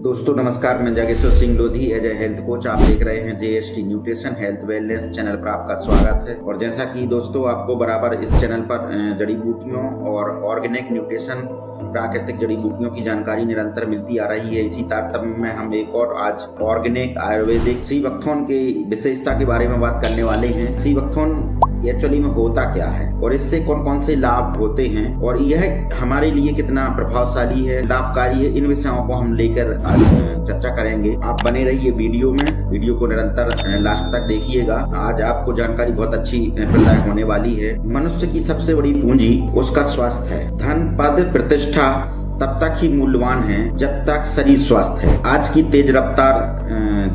दोस्तों नमस्कार, मैं Jageshwar Singh Lodhi as a health coach. आप देख रहे हैं JST nutrition health wellness channel पर आपका स्वागत है। और जैसा कि दोस्तों आपको बराबर इस चैनल पर जड़ी बूटियों और ऑर्गेनिक न्यूट्रिशन प्राकृतिक जड़ी बूटियों की जानकारी निरंतर मिलती आ रही है। इसी तारतम्य में हम एक और आज ऑर्गेनिक आयुर्वेदिक सीबकथॉर्न की विशेषता के बारे में बात करने वाले हैं। सीबकथॉर्न एक्चुअली में होता क्या है और इससे कौन कौन से लाभ होते हैं और यह हमारे लिए कितना प्रभावशाली है, लाभकारी है, इन विषयों को हम लेकर आज चर्चा करेंगे। आप बने रहिए वीडियो को निरंतर लास्ट तक देखिएगा। आज आपको जानकारी बहुत अच्छी प्रदान होने वाली है। मनुष्य की सबसे बड़ी पूंजी उसका स्वास्थ्य है। धन पद प्रतिष्ठा तब तक ही मूल्यवान है जब तक शरीर स्वस्थ है। आज की तेज रफ्तार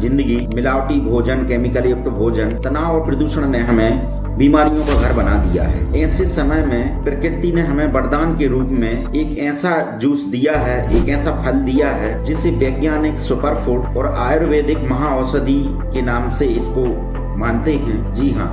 जिंदगी, मिलावटी भोजन, केमिकल युक्त भोजन, तनाव और प्रदूषण ने हमें बीमारियों का घर बना दिया है। ऐसे समय में प्रकृति ने हमें वरदान के रूप में एक ऐसा जूस दिया है, एक ऐसा फल दिया है जिसे वैज्ञानिक सुपर फूड और आयुर्वेदिक महाऔषधि के नाम से इसको मानते हैं। जी हाँ,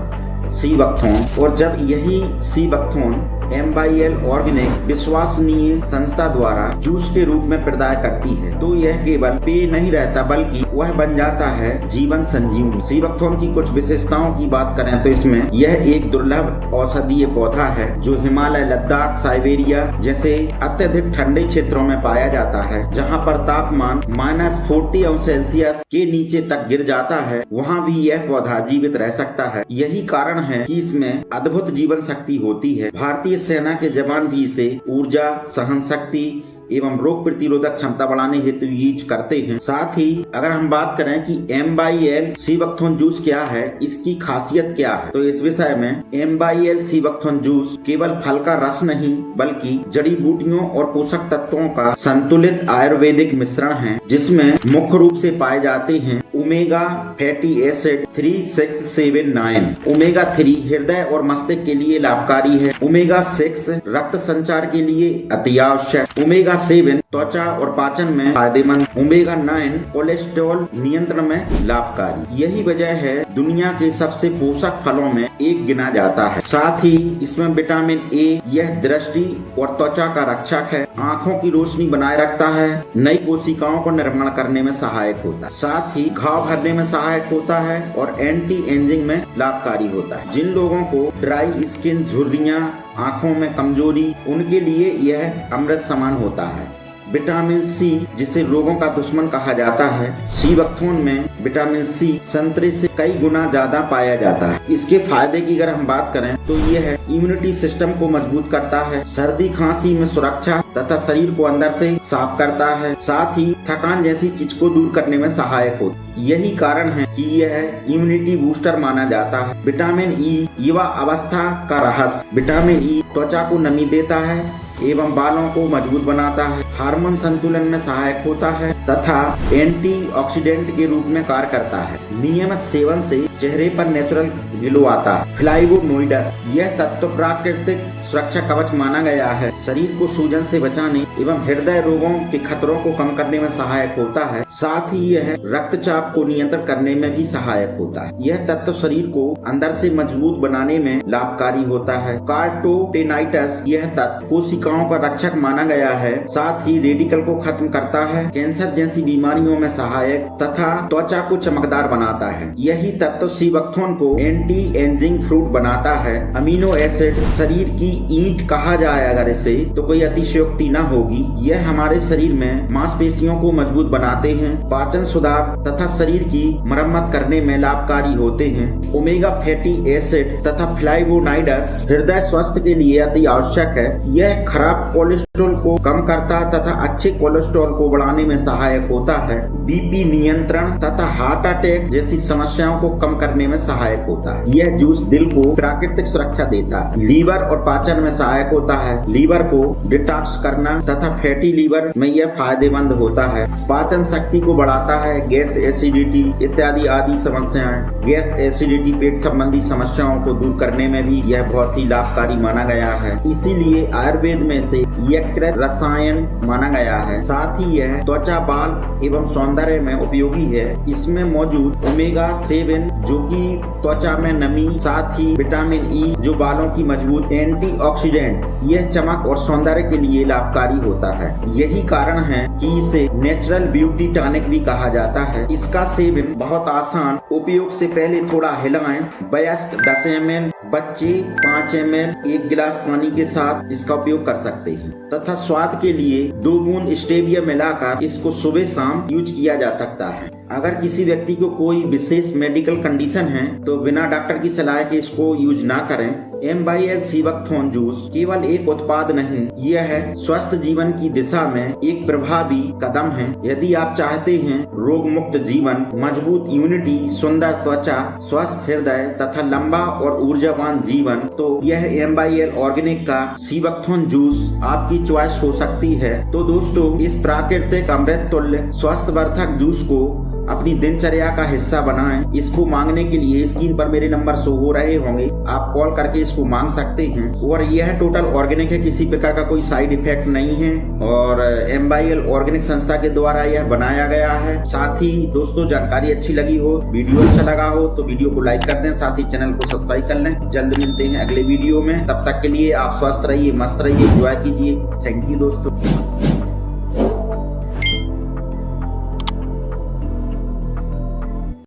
सीबकथॉर्न। और जब यही सीबकथॉर्न MYL ऑर्गेनिक विश्वसनीय संस्था द्वारा जूस के रूप में प्रदान करती है तो यह केवल पेय नहीं रहता बल्कि वह बन जाता है जीवन संजीवनी। सीबकथॉर्न की कुछ विशेषताओं की बात करें तो इसमें यह एक दुर्लभ औषधीय पौधा है जो हिमालय, लद्दाख, साइबेरिया जैसे अत्यधिक ठंडे क्षेत्रों में पाया जाता है। जहाँ पर तापमान -40°C के नीचे तक गिर जाता है, वहाँ भी यह पौधा जीवित रह सकता है। यही कारण है कि इसमें अद्भुत जीवन शक्ति होती है। भारतीय सेना के जवान भी इसे ऊर्जा, सहन शक्ति एवं रोग प्रतिरोधक क्षमता बढ़ाने हेतु यूज करते हैं। साथ ही अगर हम बात करें कि MYL सीबकथॉर्न जूस क्या है, इसकी खासियत क्या है, तो इस विषय में MYL सीबकथॉर्न जूस केवल फल का रस नहीं बल्कि जड़ी बूटियों और पोषक तत्वों का संतुलित आयुर्वेदिक मिश्रण है जिसमें मुख्य रूप से पाए जाते हैं ओमेगा फैटी एसिड 3, 6, 7, 9। ओमेगा 3 हृदय और मस्तिष्क के लिए लाभकारी है। ओमेगा 6 रक्त संचार के लिए अति आवश्यक। ओमेगा 7 त्वचा और पाचन में फायदेमंद। ओमेगा 9 कोलेस्ट्रॉल नियंत्रण में लाभकारी। यही वजह है दुनिया के सबसे पोषक फलों में एक गिना जाता है। साथ ही इसमें विटामिन A, यह दृष्टि और त्वचा का रक्षक है, आँखों की रोशनी बनाए रखता है, नई कोशिकाओं को निर्माण करने में सहायक होता है, साथ ही घाव भरने में सहायक होता है और एंटी एजिंग में लाभकारी होता है। जिन लोगों को ड्राई स्किन, झुर्रियां, आंखों में कमजोरी, उनके लिए यह अमृत समान होता है। विटामिन C, जिसे रोगों का दुश्मन कहा जाता है, सीबकथॉर्न में विटामिन C संतरे से कई गुना ज्यादा पाया जाता है। इसके फायदे की अगर हम बात करें तो यह इम्यूनिटी सिस्टम को मजबूत करता है, सर्दी खांसी में सुरक्षा तथा शरीर को अंदर से साफ करता है, साथ ही थकान जैसी चीज को दूर करने में सहायक होता है। यही कारण है कि यह इम्यूनिटी बूस्टर माना जाता है। विटामिन E युवा अवस्था का रहस्य। विटामिन E त्वचा को नमी देता है एवं बालों को मजबूत बनाता है, हार्मोन संतुलन में सहायक होता है तथा एंटीऑक्सीडेंट के रूप में कार्य करता है। नियमित सेवन से चेहरे पर नेचुरल ग्लो आता है। फ्लावोनोइड्स, यह तत्व प्राकृतिक सुरक्षा कवच माना गया है, शरीर को सूजन से बचाने एवं हृदय रोगों के खतरों को कम करने में सहायक होता है। साथ ही यह रक्तचाप को नियंत्रित करने में भी सहायक होता है। यह तत्व शरीर को अंदर से मजबूत बनाने में लाभकारी होता है। कार्टोटेनाइटस, यह तत्व कोशिकाओं का रक्षक माना गया है, साथ ही रेडिकल को खत्म करता है, कैंसर जैसी बीमारियों में सहायक तथा त्वचा को चमकदार बनाता है। यही तत्व सीबकथॉर्न को एंटी एजिंग फ्रूट बनाता है। अमीनो एसिड, शरीर की ईंट कहा जाए अगर इसे तो कोई अतिशयोक्ति न होगी। यह हमारे शरीर में मांसपेशियों को मजबूत बनाते हैं, पाचन सुधार तथा शरीर की मरम्मत करने में लाभकारी होते हैं। ओमेगा फैटी एसिड तथा फ्लावोनोइड्स हृदय स्वास्थ्य के लिए अति आवश्यक है। यह खराब कोलेस्ट्रॉल को कम करता तथा अच्छे कोलेस्ट्रॉल को बढ़ाने में सहायक होता है। BP नियंत्रण तथा हार्ट अटैक जैसी समस्याओं को कम करने में सहायक होता है। यह जूस दिल को प्राकृतिक सुरक्षा देता है, लीवर और पाचन में सहायक होता है, लीवर को डिटॉक्स करना तथा फैटी लीवर में यह फायदेमंद होता है। पाचन शक्ति को बढ़ाता है, गैस, एसिडिटी इत्यादि आदि समस्याएं, गैस, एसिडिटी, पेट संबंधी समस्याओं को दूर करने में भी यह बहुत ही लाभकारी माना गया है। इसीलिए आयुर्वेद में से यकृत रसायन माना गया है। साथ ही यह त्वचा, बाल एवं सौंदर्य में उपयोगी है। इसमें मौजूद ओमेगा 7 जो कि त्वचा में नमी, साथ ही विटामिन E जो बालों की मजबूत, एंटी एंटीऑक्सीडेंट, यह चमक और सौंदर्य के लिए लाभकारी होता है। यही कारण है कि इसे नेचुरल ब्यूटी टॉनिक भी कहा जाता है। इसका सेवन बहुत आसान, उपयोग से पहले थोड़ा हिलाएं। वयस्क 10 ml, बच्चे 5 ml 1 गिलास पानी के साथ इसका उपयोग कर सकते हैं तथा स्वाद के लिए 2 बूंद स्टेविया मिलाकर इसको सुबह शाम यूज किया जा सकता है। अगर किसी व्यक्ति को कोई विशेष मेडिकल कंडीशन है तो बिना डॉक्टर की सलाह के इसको यूज ना करें। MYL सीबकथॉर्न जूस केवल एक उत्पाद नहीं, यह है स्वस्थ जीवन की दिशा में एक प्रभावी कदम है। यदि आप चाहते हैं रोग मुक्त जीवन, मजबूत इम्यूनिटी, सुंदर त्वचा, स्वस्थ हृदय तथा लंबा और ऊर्जावान जीवन, तो यह MYL ऑर्गेनिक का सीबकथॉर्न जूस आपकी चॉइस हो सकती है। तो दोस्तों, इस प्राकृतिक अमृत तुल्य स्वास्थ्यवर्धक जूस को अपनी दिनचर्या का हिस्सा बनाएं। इसको मांगने के लिए स्क्रीन पर मेरे नंबर शो हो रहे होंगे, आप कॉल करके इसको मांग सकते हैं। और यह टोटल ऑर्गेनिक है, किसी प्रकार का कोई साइड इफेक्ट नहीं है और MYL ऑर्गेनिक संस्था के द्वारा यह बनाया गया है। साथ ही दोस्तों, जानकारी अच्छी लगी हो, वीडियो अच्छा लगा हो तो वीडियो को लाइक कर दें, साथ ही चैनल को सब्सक्राइब कर लें। जल्द मिलते हैं अगले वीडियो में, तब तक के लिए आप स्वस्थ रहिए, मस्त रहिए, एंजॉय कीजिए। थैंक यू दोस्तों।